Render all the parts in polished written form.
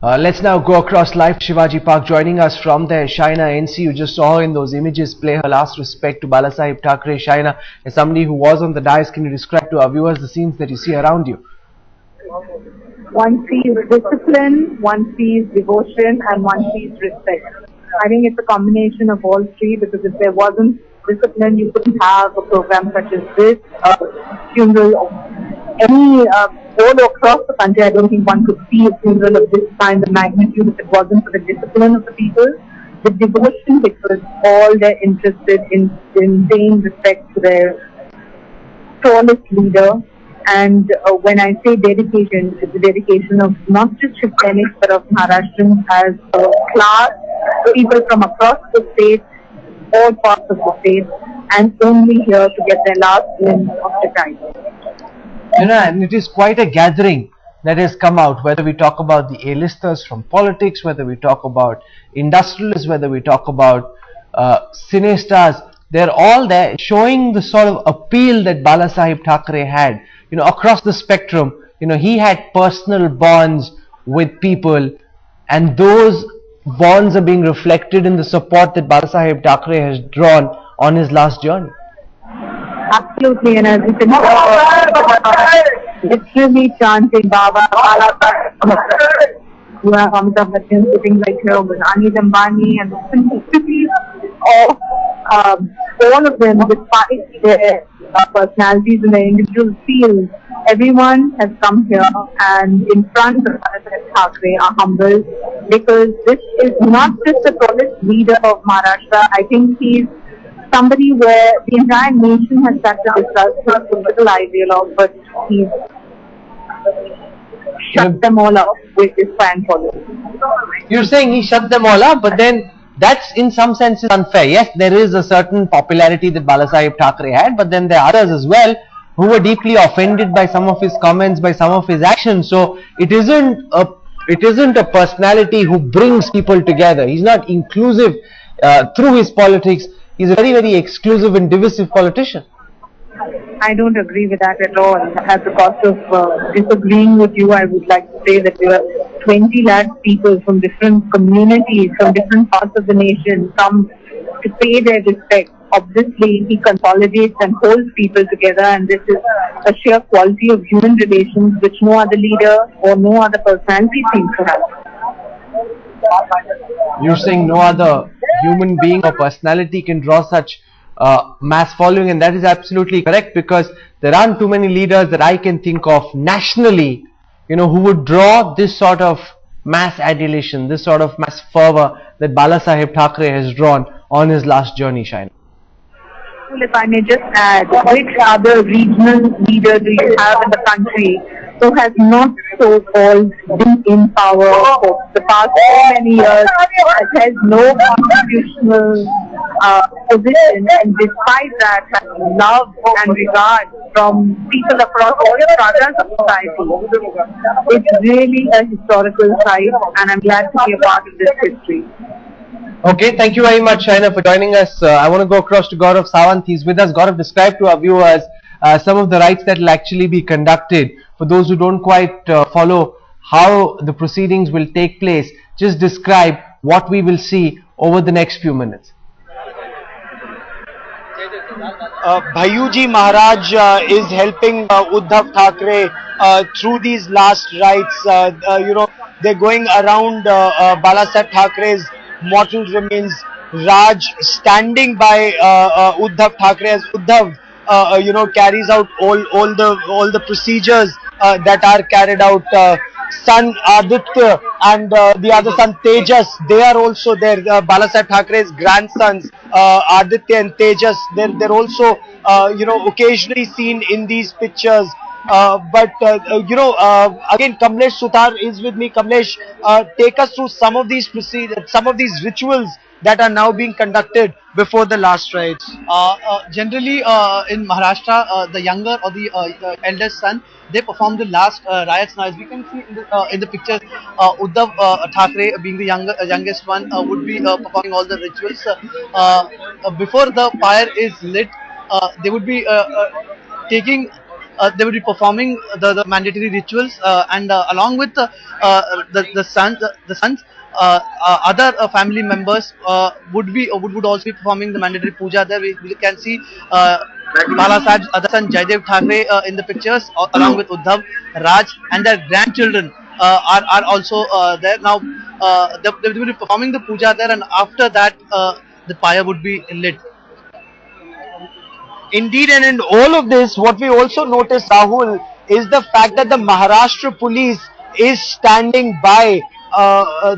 Let's now go across live to Shivaji Park. Joining us from there, Shaina NC. You just saw in those images play her last respect to Bal Thackeray. Shaina, as somebody who was on the dais, can you describe to our viewers the scenes that you see around you? One sees discipline, one sees devotion, and one sees respect. I think it's a combination of all three, because if there wasn't discipline, you couldn't have a program such as this, a funeral of any all across the country. I don't think one could see a funeral of this kind of magnitude if it wasn't for the discipline of the people, the devotion, because all they're interested in paying respect to their tallest leader. And when I say dedication, it's a dedication of not just Shiv Senics, but of Maharashtrians as a class, people from across the state, all parts of the state, and only here to get their last glimpse of the time. And it is quite a gathering that has come out, whether we talk about the A-listers from politics, whether we talk about industrialists, whether we talk about cine stars. They're all there showing the sort of appeal that Bal Thackeray had, across the spectrum. He had personal bonds with people, and those bonds are being reflected in the support that Bal Thackeray has drawn on his last journey. Absolutely, and as you can see, literally chanting Baba, you have Amitabh Bachchan sitting right here with Anil Ambani, and the simplicity of all of them, despite their personalities and their individual fields. Everyone has come here and in front of Thackeray are humble, because this is not just the tallest leader of Maharashtra. I think he's somebody where the entire nation has started to discuss his political ideal of, but he's shut them all up with his fan followers. You're saying he shut them all up, but then that's in some senses unfair. Yes, there is a certain popularity that Bal Thackeray had, but then there are others as well who were deeply offended by some of his comments, by some of his actions. So it isn't a personality who brings people together. He's not inclusive through his politics. He's a very, very exclusive and divisive politician. I don't agree with that at all. At the cost of disagreeing with you, I would like to say that there are 20 lakh people from different communities, from different parts of the nation, come to pay their respect. Obviously, he consolidates and holds people together, and this is a sheer quality of human relations which no other leader or no other personality seems to have. You're saying no other human being or personality can draw such mass following, and that is absolutely correct, because there aren't too many leaders that I can think of nationally, who would draw this sort of mass adulation, this sort of mass fervor that Bal Thackeray has drawn on his last journey, Shaina. Well, if I may just add, which other regional leader do you have in the country who has not so-called been in power for the past so many years, has no constitutional position, and despite that has love and regard from people across all stratas of society? It's really a historical site, and I'm glad to be a part of this history. Okay, thank you very much, Shaina, for joining us. I want to go across to Gaurav Sawant. He's with us. Gaurav, describe to our viewers some of the rites that will actually be conducted. For those who don't quite follow how the proceedings will take place, just describe what we will see over the next few minutes. Bhayuji Maharaj is helping Uddhav Thackeray through these last rites. They're going around Bal Thackerays mortal remains. Raj standing by Uddhav Thackeray as Uddhav carries out all the procedures that are carried out. Son Aditya and the other son Tejas, they are also there. Bal Thackerays grandsons Aditya and Tejas, they're also occasionally seen in these pictures. Again, Kamlesh Sutar is with me. Kamlesh, take us through some of these rituals that are now being conducted before the last rites. Generally, in Maharashtra, the younger or the eldest son, they perform the last rites. Now, as we can see in the picture, Uddhav Thackeray, being the youngest one, would be performing all the rituals. Before the fire is lit, they would be taking they would be performing the mandatory rituals, and along with the sons, other family members would also be performing the mandatory puja there. We can see Bala Sahib's other son Jaidev Thackeray in the pictures, along with Uddhav, Raj, and their grandchildren are also there. Now they will be performing the puja there, and after that the pyre would be lit. Indeed, and in all of this, what we also notice, Rahul, is the fact that the Maharashtra police is standing by. Where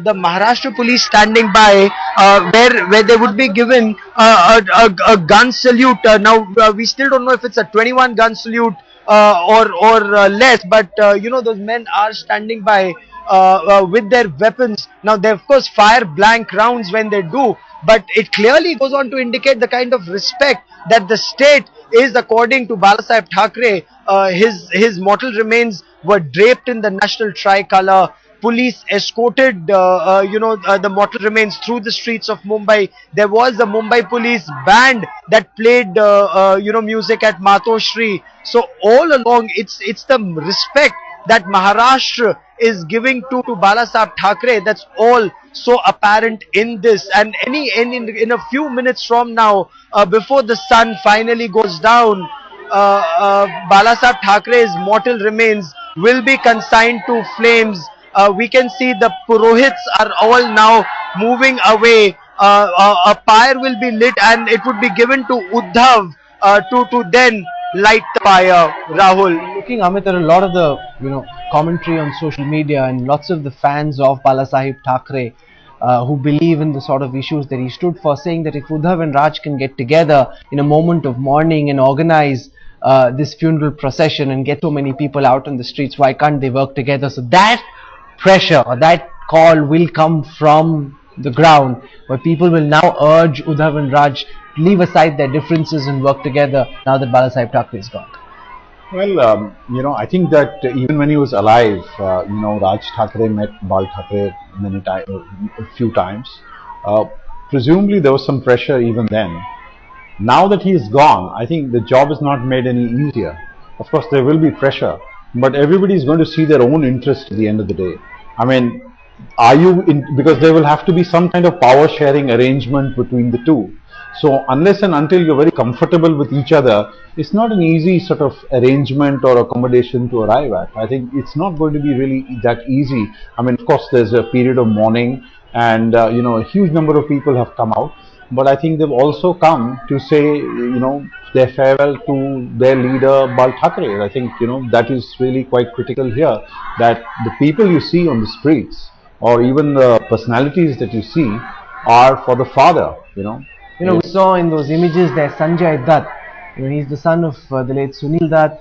they would be given a gun salute. Now we still don't know if it's a 21 gun salute or less, but those men are standing by with their weapons. Now they of course fire blank rounds when they do, but it clearly goes on to indicate the kind of respect that the state is according to Bal Thackeray. His mortal remains were draped in the national tricolour. Police escorted the mortal remains through the streets of Mumbai. There was the Mumbai police band that played music at Matoshri. So all along it's the respect that Maharashtra is giving to Bala Thackeray. That's all so apparent in this. And in a few minutes from now, before the sun finally goes down, Bala Thackeray's mortal remains will be consigned to flames. We can see the Purohits are all now moving away. A pyre will be lit and it would be given to Uddhav to then light the fire. Rahul, looking, Amit, at a lot of the commentary on social media and lots of the fans of Bala Thackeray who believe in the sort of issues that he stood for, saying that if Uddhav and Raj can get together in a moment of mourning and organize this funeral procession and get so many people out on the streets, why can't they work together? So that pressure or that call will come from the ground, where people will now urge Uddhav and Raj to leave aside their differences and work together now that Bala Thackeray is gone. Well, I think that even when he was alive, Raj Thackeray met Bal Thackeray a few times. Presumably there was some pressure even then. Now that he is gone, I think the job is not made any easier. Of course, there will be pressure, but everybody is going to see their own interest at the end of the day. I mean, because there will have to be some kind of power sharing arrangement between the two. So unless and until you're very comfortable with each other, it's not an easy sort of arrangement or accommodation to arrive at. I think it's not going to be really that easy. I mean, of course, there's a period of mourning and, a huge number of people have come out. But I think they've also come to say, their farewell to their leader, Bal Thackeray. I think, that is really quite critical here, that the people you see on the streets or even the personalities that you see are for the father, We saw in those images there Sanjay Dutt. He's the son of the late Sunil Dutt,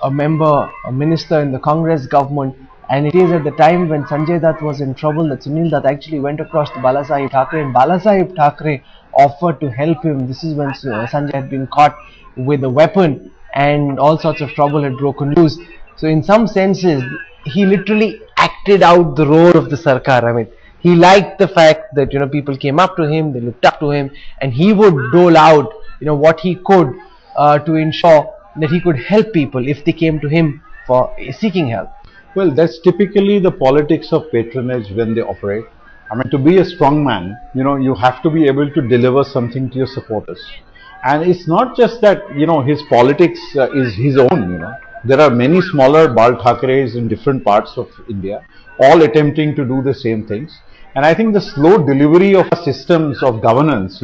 a minister in the Congress government. And it is at the time when Sanjay Dutt was in trouble that Sunil Dutt actually went across to Bala Thackeray, and Bala Thackeray offered to help him. This is when Sanjay had been caught with a weapon and all sorts of trouble had broken loose. So in some senses, he literally acted out the role of the Sarkar. I mean, he liked the fact that people came up to him, they looked up to him, and he would dole out what he could to ensure that he could help people if they came to him for seeking help. Well, that's typically the politics of patronage when they operate. I mean, to be a strong man, you have to be able to deliver something to your supporters. And it's not just that, his politics is his own, There are many smaller Bal Thackerays in different parts of India, all attempting to do the same things. And I think the slow delivery of systems of governance,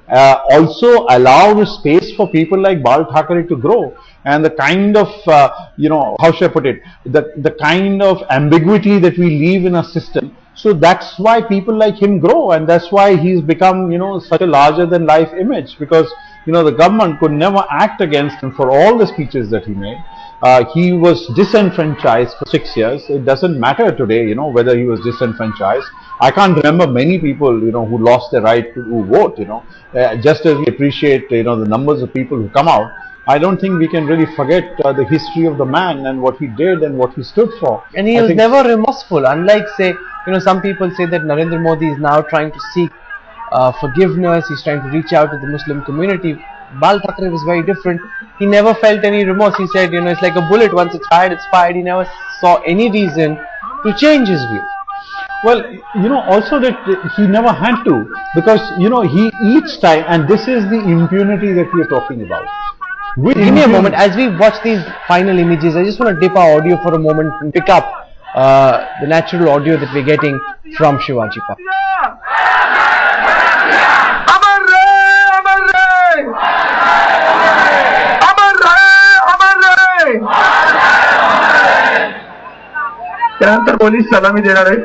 also allow space for people like Bal Thackeray to grow. And the kind of, how should I put it, the kind of ambiguity that we leave in a system. So that's why people like him grow, and that's why he's become, such a larger than life image, because, the government could never act against him for all the speeches that he made. He was disenfranchised for 6 years. It doesn't matter today, whether he was disenfranchised. I can't remember many people, who lost their right to vote, just as we appreciate, the numbers of people who come out. I don't think we can really forget the history of the man and what he did and what he stood for. And he was never remorseful, unlike, say, some people say that Narendra Modi is now trying to seek forgiveness, he's trying to reach out to the Muslim community. Bal Thackeray was very different. He never felt any remorse. He said, it's like a bullet. Once it's fired, it's fired. He never saw any reason to change his view. Well, also that he never had to, because, he each time, and this is the impunity that we are talking about. Give me a moment. As we watch these final images, I just want to dip our audio for a moment and pick up the natural audio that we're getting from Shivaji Park. त्यानंतर police सलामी देणार आहेत.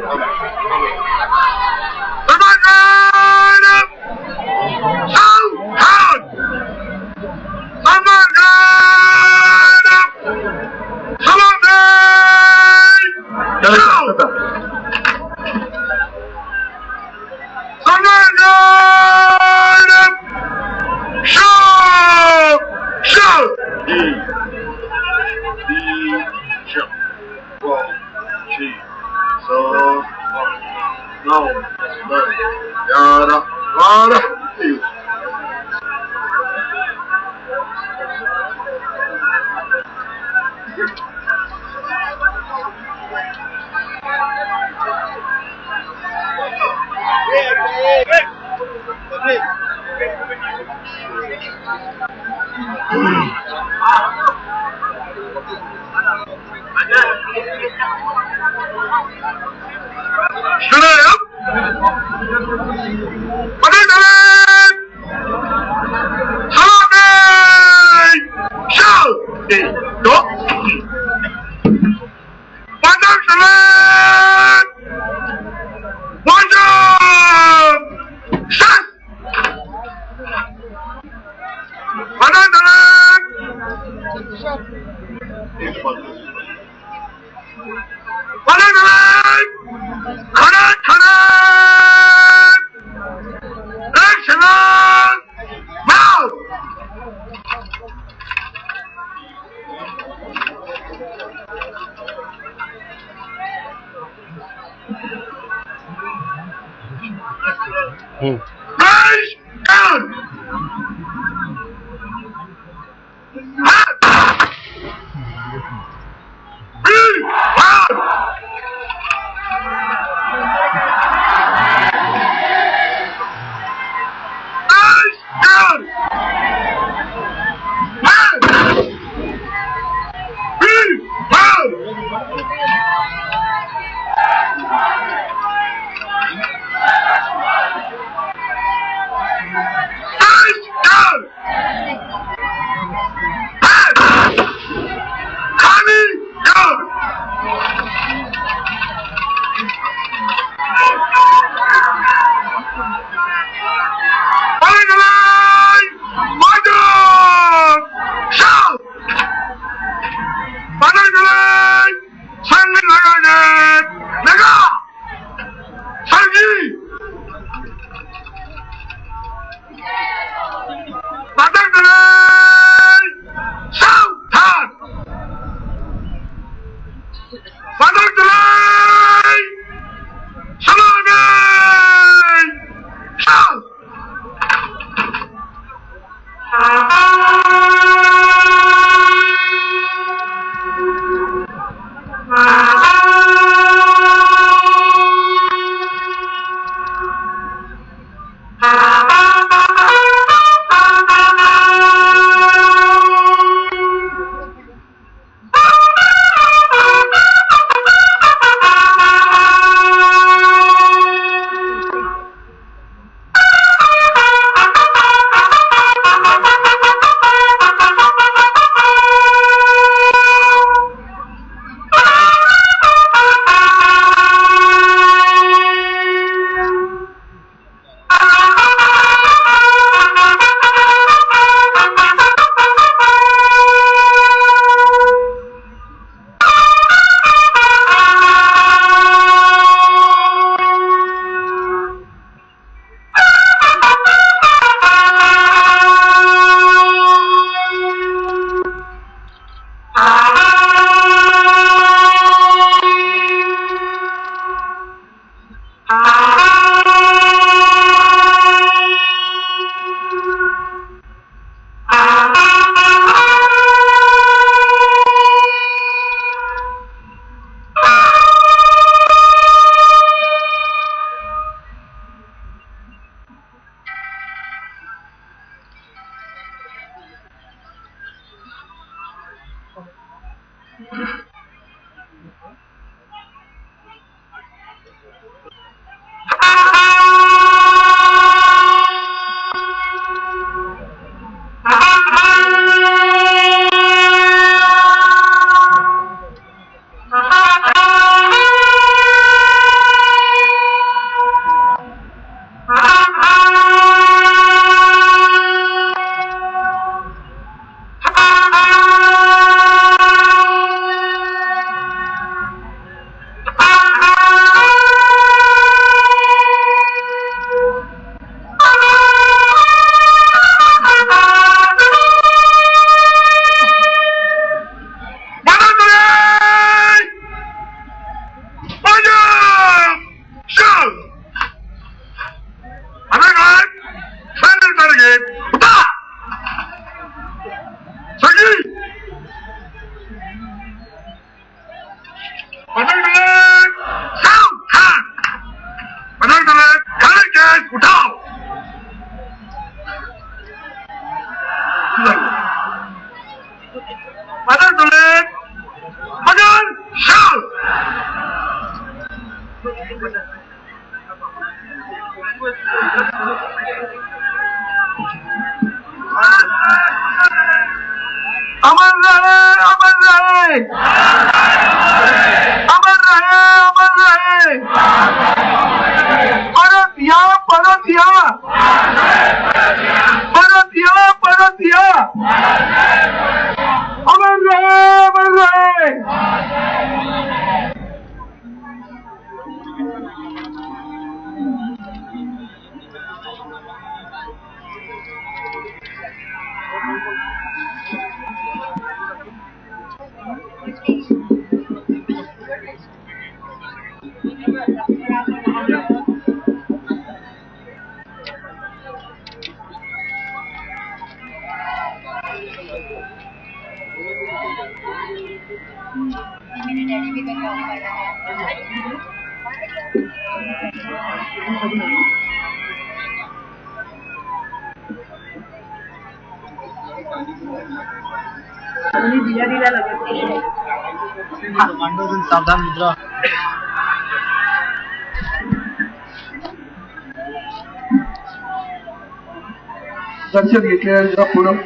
दर्शन घेतलेल्या पुढं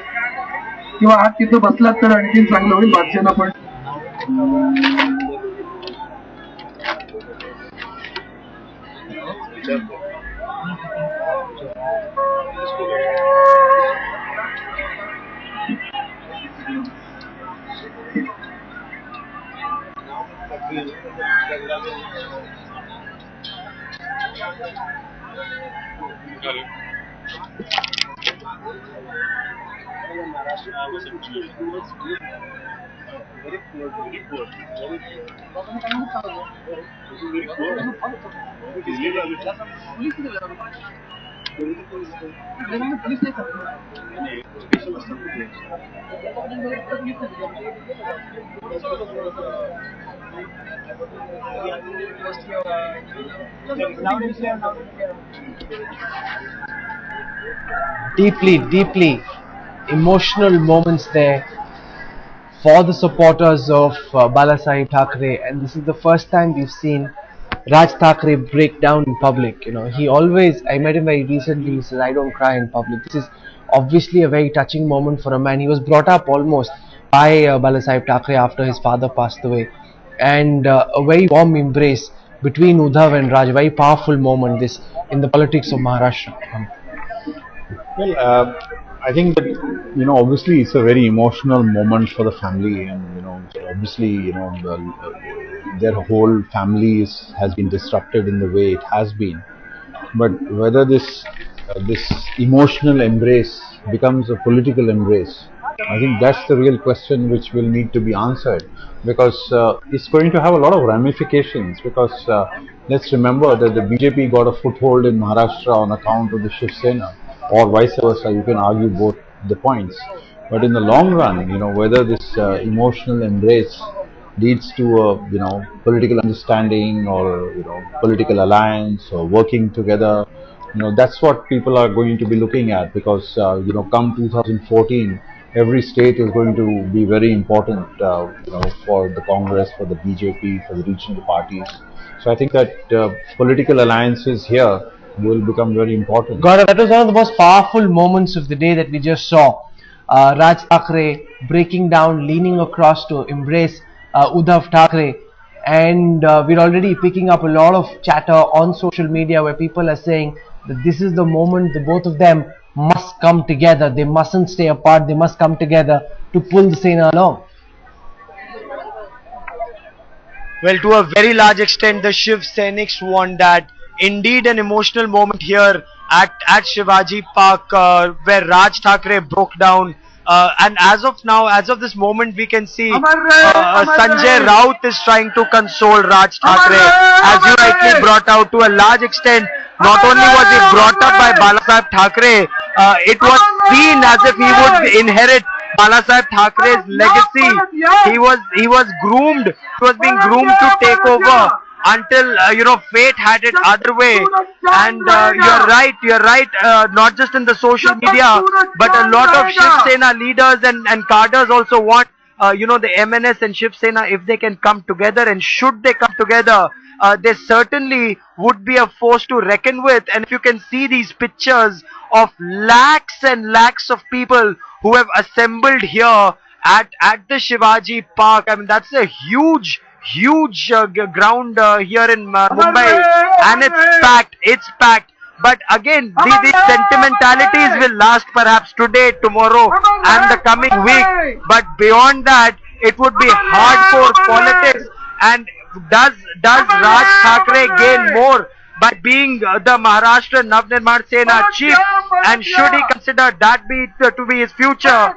किंवा आज तिथं बसलात तर आणखी चांगलं होईल बादशाला पण deeply emotional moments there for the supporters of Bal Thackeray, and this is the first time we've seen Raj Thackeray break down in public. You know, he always, I met him very recently, he says, I don't cry in public. This is obviously a very touching moment for a man. He was brought up almost by Bal Thackeray after his father passed away, and a very warm embrace between Uddhav and Raj, a very powerful moment this in the politics of Maharashtra. Well, I think that, you know, obviously it's a very emotional moment for the family, and, you know, obviously, you know, their whole family has been disrupted in the way it has been. But whether this emotional embrace becomes a political embrace, I think that's the real question which will need to be answered, because it's going to have a lot of ramifications. Because let's remember that the BJP got a foothold in Maharashtra on account of the Shiv Sena, or vice versa. You can argue both the points, but in the long run, you know, whether this emotional embrace leads to a, you know, political understanding, or, you know, political alliance, or working together, you know, that's what people are going to be looking at. Because you know, come 2014, every state is going to be very important, you know, for the Congress, for the BJP, for the regional parties. So I think that political alliances here will become very important. Gaurav, that was one of the most powerful moments of the day that we just saw. Raj Thackeray breaking down, leaning across to embrace Uddhav Thackeray, and we're already picking up a lot of chatter on social media where people are saying that this is the moment the both of them must come together. They mustn't stay apart. They must come together to pull the Sena along. Well, to a very large extent, the Shiv Senics want that. Indeed, an emotional moment here at Shivaji Park, where Raj Thackeray broke down. And as of now, as of this moment, we can see Sanjay Raut is trying to console Raj Thackeray. As you rightly brought out, to a large extent, not only was he brought up by Bal Thackeray, it was seen as if he would inherit Bal Thackeray's legacy. He was groomed. He was being groomed to take over until fate had it other way. And you're right, not just in the social media, but a lot of Shiv Sena leaders and cadres also want the MNS and Shiv Sena, if they can come together, and should they come together, they certainly would be a force to reckon with. And if you can see these pictures of lakhs and lakhs of people who have assembled here at the Shivaji Park, I mean, that's a huge ground here in Mumbai, and it's packed. But again, these sentimentalities will last perhaps today, tomorrow, and the coming week. But beyond that, it would be hardcore politics. And does Raj Thackeray gain more by being the Maharashtra Navnirman Sena chief? And should he consider that to be his future,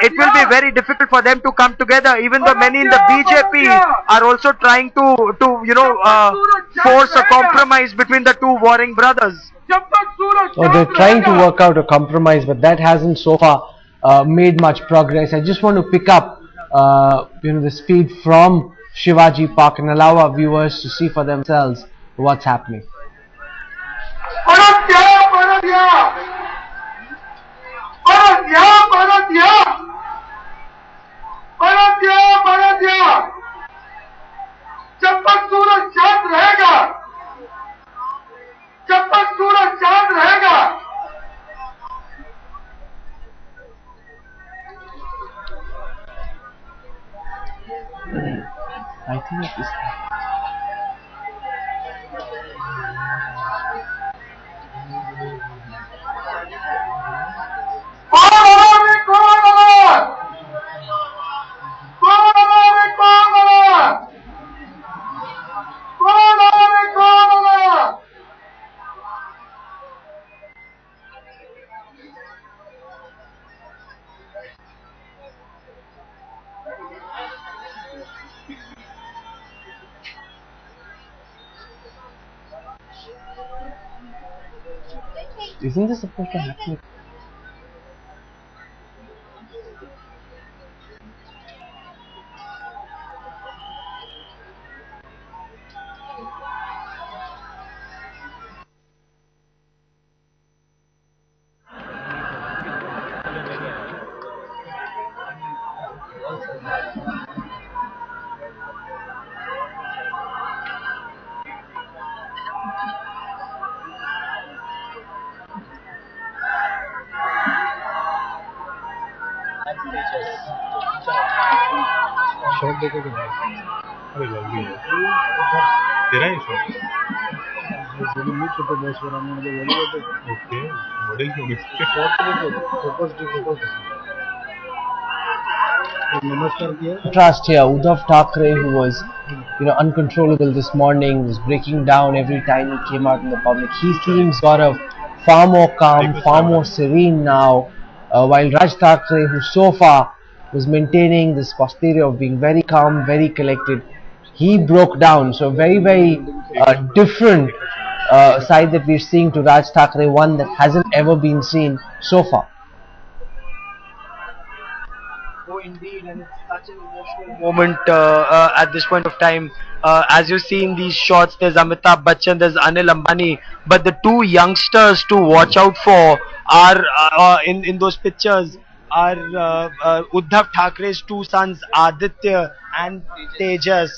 it will be very difficult for them to come together. Even though many in the BJP are also trying to force a compromise between the two warring brothers. So they're trying to work out a compromise, but that hasn't so far made much progress. I just want to pick up the speed from Shivaji Park and allow our viewers to see for themselves what's happening. I think it is. Isn't this supposed to happen? Shot देखो तो अरे lovely है तेरा ही shot बोली मैं छोटे boss वाला मुझे बोली तो ओके मॉडल क्यों इसके शॉट देखो फोकस नमस्कार किया Contrast here, Uddhav Thackeray, who was uncontrollable this morning, was breaking down every time he came out in the public. He seems sort of far more calm, far more serene now, while Raj Thackeray, who so far was maintaining this posture of being very calm, very collected, he broke down. So very different side that we're seeing to Raj Thackeray, one that hasn't ever been seen so far. Oh, indeed, and it's such an emotional moment at this point of time. As you see in these shots, there's Amitabh Bachchan, there's Anil Ambani, but the two youngsters to watch out for are in those pictures are Uddhav Thackeray's two sons, Aditya and Tejas.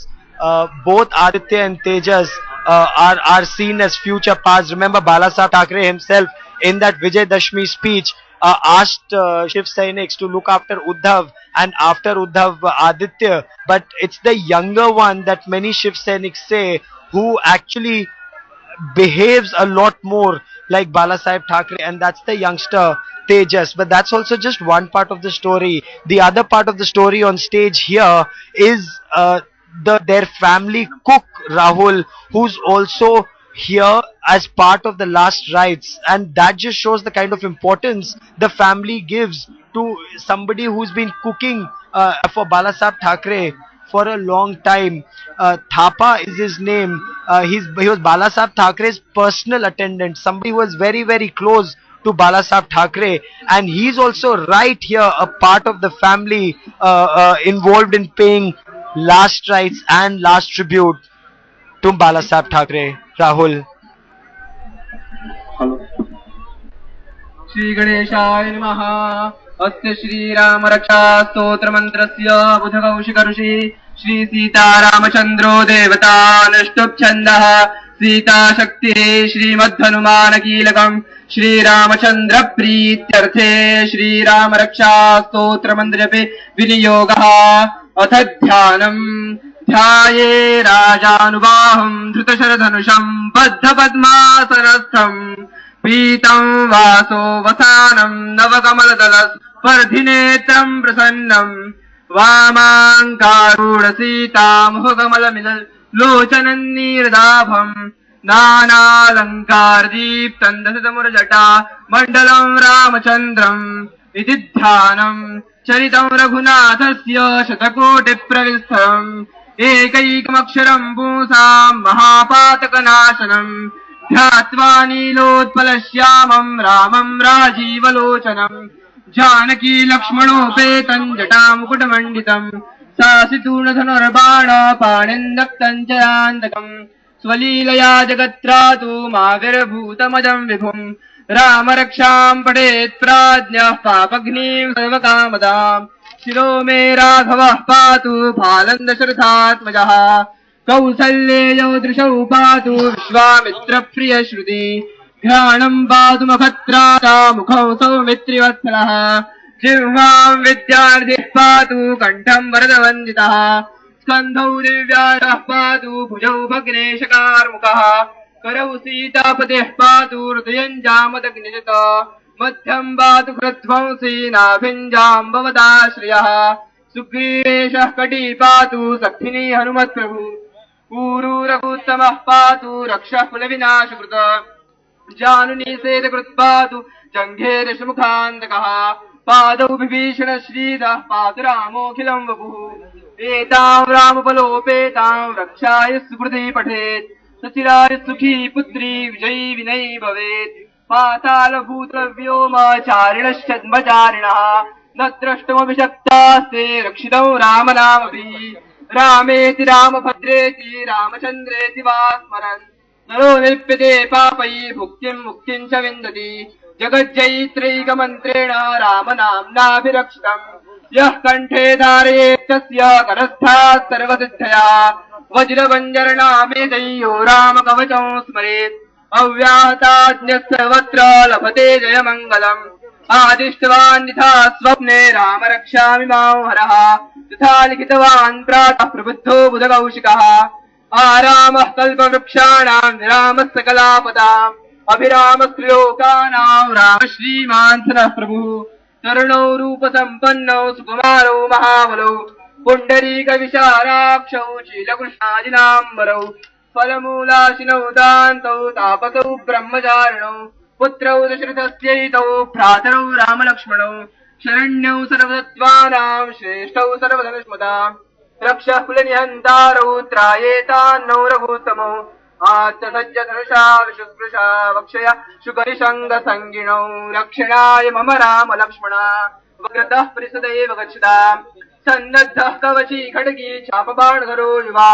Both Aditya and Tejas are seen as future paths. Remember, Balasaheb Thackeray himself in that Vijay Dashmi speech asked Shiv Sainiks to look after Uddhav and after Uddhav Aditya, but it's the younger one that many Shiv Sainiks say who actually behaves a lot more like Balasaheb Thackeray, and that's the youngster Tejas. But that's also just one part of the story. The other part of the story on stage here is their family cook Rahul, who's also here as part of the last rites, and that just shows the kind of importance the family gives to somebody who's been cooking for Balasaheb Thackeray for a long time. Thapa is his name. He was Balasaheb Thackeray's personal attendant, somebody who was very close to Balasaheb Thackeray, and he's also right here a part of the family involved in paying last rites and last tribute to Bala Saheb Thackeray. Rahul. Shri गणेशाय नमः। अस्य श्रीराम रक्षा स्तोत्र मंत्रस्य बुधकौशिक ऋषि श्री सीतारामचंद्रो देवता अनुष्टुप् छन्दः सीता शक्तिः श्रीमद्धनुमान कीलकम् श्रीरामचंद्र प्रीत्यर्थे श्रीराम रक्षा स्तोत्र मंत्रपि विनियोगः। अथ ध्यानम् ध्याये राजानुबाहुम् धृतशरधनुषम् बद्धपद्मासनस्थम् पीतं वासो वसानं नवकमलदलस्पर्धिनेत्रं प्रसन्नं वामाङ्कारूढसीतामुखकमलमिललोचनन्नीरदाभं नानालङ्कारदीप्तं दशतमुरजटा मण्डलं रामचन्द्रम् इति ध्यानं चरितं रघुनाथस्य शतकोटिप्रविस्थम् एकैकमक्षरं पुंसां महापातकनाशनम् ध्यात्वा नीलोत्पलश्यामं रामं राजीवलोचनम् जानकी लक्ष्मणोपेतं जटामुकुटमण्डितम् सासितूर्णधनुर्बाणपाणिन्दक्तं चरान्तकम् स्वलीलया जगत्रातु माविर्भूतमजं विभुम् रामरक्षां पठेत् प्राज्ञः पापघ्नीं सर्वकामदाम् शिरो मे राघवः पातु फालन्दशरथात्मजः कौसल्येयो दृशौ पातु विश्वामित्रप्रियश्रुति घ्राणं पातु मखत्राता मुखौ सौमित्रिवत्सलः जिह्वां विद्यार्थिः पातु कण्ठं वरदवन्दितः स्कन्धौ दिव्यारः पातु भुजौ भग्नेशकारमुखः करौ सीतापतिः पातु हृदयं जामदग्निजत मध्यं पातु कृध्वंसी नाभिञ्जाम्बवदाश्रयः सुग्रीवेशः कटी पातु सखिनी हनुमत्प्रभु ऊरू रघुत्तमः पातु रक्षः कुलविनाशकृत जानुनीसेतकृत् पातु जङ्घे दशमुखान्तकः पादौ विभीषण श्रीदः पातु रामोऽखिलं वपुः एतां रामबलोपेतां रक्षाय सुकृति पठेत् सचिराय सुखी पुत्री विजयी विनयी भवेत् पातालभूतव्योमचारिणश्चद्मचारिणः न द्रष्टुमपि शक्तास्ते रक्षितौ रामनामभिः रामेति रामभद्रेति रामचन्द्रेति वा स्मरन् नरो निप्यते पापैः भुक्तिं मुक्तिं च विन्दति जगज्जयित्रैकमन्त्रेण रामनाम्नाभिरक्षितम् यः कण्ठे धारयेत् तस्य करस्थात् सर्वसिद्धया वज्रवञ्जरनामेतयो रामकवचं स्मरेत् अव्याहताज्ञः सर्वत्र लभते जयमङ्गलम् आदिष्टवान् यथा स्वप्ने राम रक्षामि मां हरः तथा लिखितवान् प्रातः प्रबुद्धो बुधकौशिकः आरामः कल्पवृक्षाणां विरामः सकलापदाम् अभिरामस्त्रिलोकानां राम श्रीमान् नः प्रभुः तरुणौ रूपसम्पन्नौ सुकुमारौ महाबलौ पुण्डरीकविशालाक्षौ शीलकृष्णाजिनाम्बरौ फलमूलाशिनौ दान्तौ तापसौ ब्रह्मचारिणौ पुत्रौ दशरथस्यैतौ भ्रातरौ रामलक्ष्मणौ शरण्यौ सर्वसत्त्वानां श्रेष्ठौ सर्वधनुष्मदाम् रक्षः कुलनिहन्तारौ त्रायेतान्नौ रघुत्तमौ आत्मसज्जधनुषा विशुस्पृशा वक्षय शुकरिशङ्गसङ्गिणौ रक्षणाय मम रामलक्ष्मणा वक्रतः परिसदैव गच्छताम् सन्नद्धः कवची खड्गी चापबाणधरो युवा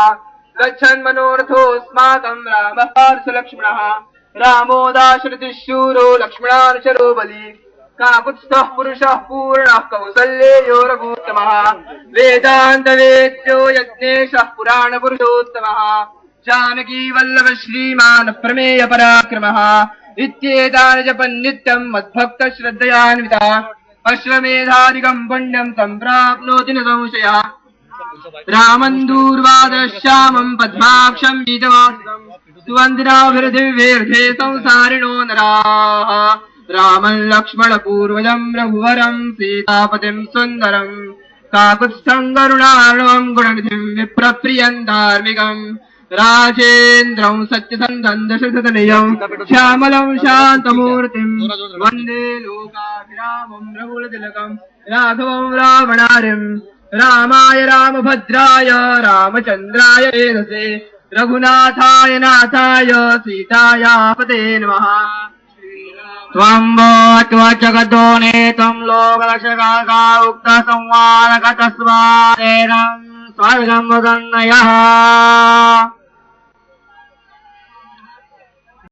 गच्छन् मनोरथोऽस्माकं रामः पार्श्वलक्ष्मणः रामो दाशरथिशूरो लक्ष्मणानुचरो बली काकुत्स्थः पुरुषः पूर्णः कौसल्येयो रघुत्तमः वेदान्तवेद्यो यज्ञेशः पुराणपुरुषोत्तमः जानकी वल्लभ श्रीमान् प्रमेय पराक्रमः इत्येतानि जपन् नित्यं मद्भक्त श्रद्धयान्वितः अश्वमेधादिकं पुण्यं सम्प्राप्नोति न संशयः रामं दूर्वादश्यामं पद्माक्षं गीतवासितं सुवन्दिनाभिर्दिव्यैर्धे संसारिणो नराः रामं लक्ष्मणपूर्वजं रघुवरं सीतापतिं सुन्दरं काकुत्स्थं करुणार्णवं गुणनिधिं विप्रप्रियं धार्मिकम् राजेन्द्रं सत्यसन्धं दशरथतनयं श्यामलं शान्तमूर्तिं वन्दे लोकाभिरामं रघुकुलतिलकं राघवं रावणारिं रामाय रामभद्राय रामचन्द्राय वेधसे रघुनाथाय नाथाय सीतायापते नमः। त्वं जगतो नेतं लोकलक्षका उक्तसंवादकतस्मादेनं स्वागतं वदन्नयः।